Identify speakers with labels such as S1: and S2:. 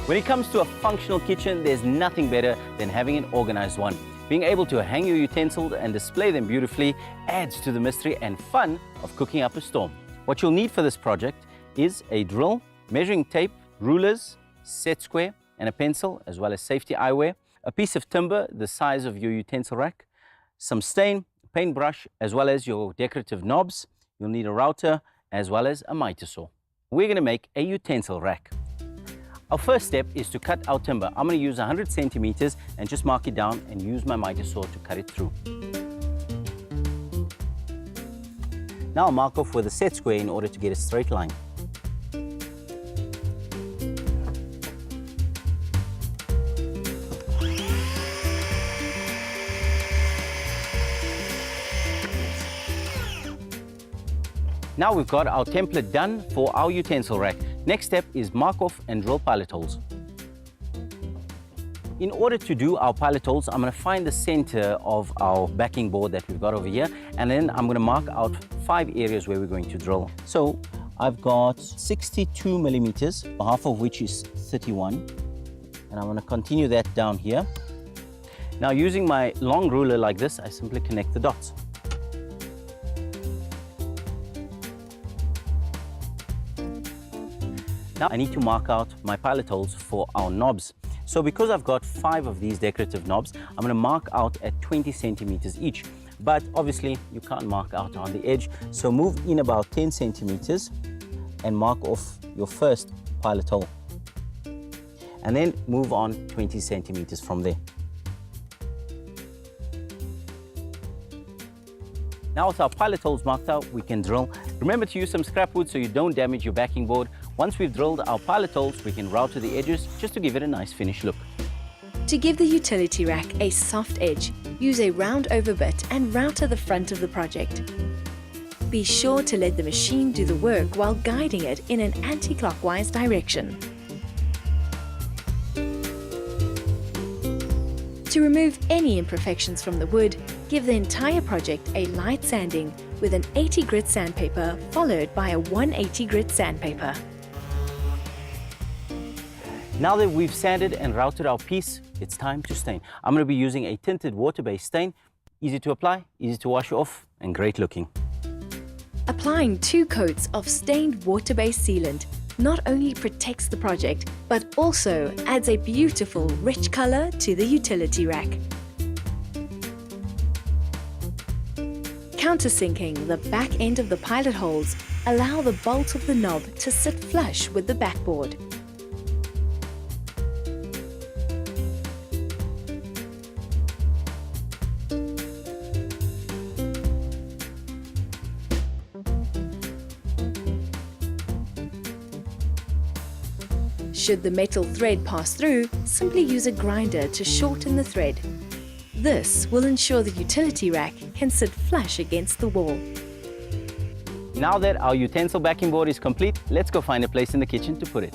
S1: When it comes to a functional kitchen, there's nothing better than having an organized one. Being able to hang your utensils and display them beautifully adds to the mystery and fun of cooking up a storm. What you'll need for this project is a drill, measuring tape, rulers, set square, and a pencil, as well as safety eyewear, a piece of timber the size of your utensil rack, some stain, paintbrush, as well as your decorative knobs. You'll need a router, as well as a miter saw. We're going to make a utensil rack. Our first step is to cut our timber. I'm going to use 100 centimeters and just mark it down and use my miter saw to cut it through. Now I'll mark off with a set square in order to get a straight line. Now we've got our template done for our utensil rack. Next step is mark off and drill pilot holes. In order to do our pilot holes, I'm going to find the center of our backing board that we've got over here, and then I'm going to mark out 5 areas where we're going to drill. So I've got 62 millimeters, half of which is 31, and I'm going to continue that down here. Now using my long ruler like this, I simply connect the dots. Now I need to mark out my pilot holes for our knobs. So because I've got 5 of these decorative knobs, I'm going to mark out at 20 centimeters each. But obviously you can't mark out on the edge, so move in about 10 centimeters and mark off your first pilot hole. And then move on 20 centimeters from there. Now with our pilot holes marked out, we can drill. Remember to use some scrap wood so you don't damage your backing board. Once we've drilled our pilot holes, we can router the edges just to give it a nice finished look.
S2: To give the utility rack a soft edge, use a round over bit and router the front of the project. Be sure to let the machine do the work while guiding it in an anti-clockwise direction. To remove any imperfections from the wood, give the entire project a light sanding with an 80 grit sandpaper followed by a 180 grit sandpaper.
S1: Now that we've sanded and routed our piece, it's time to stain. I'm going to be using a tinted water-based stain. Easy to apply, easy to wash off, and great looking.
S2: Applying 2 coats of stained water-based sealant not only protects the project, but also adds a beautiful, rich color to the utility rack. Countersinking the back end of the pilot holes allow the bolt of the knob to sit flush with the backboard. Should the metal thread pass through, simply use a grinder to shorten the thread. This will ensure the utility rack can sit flush against the wall.
S1: Now that our utensil backing board is complete, let's go find a place in the kitchen to put it.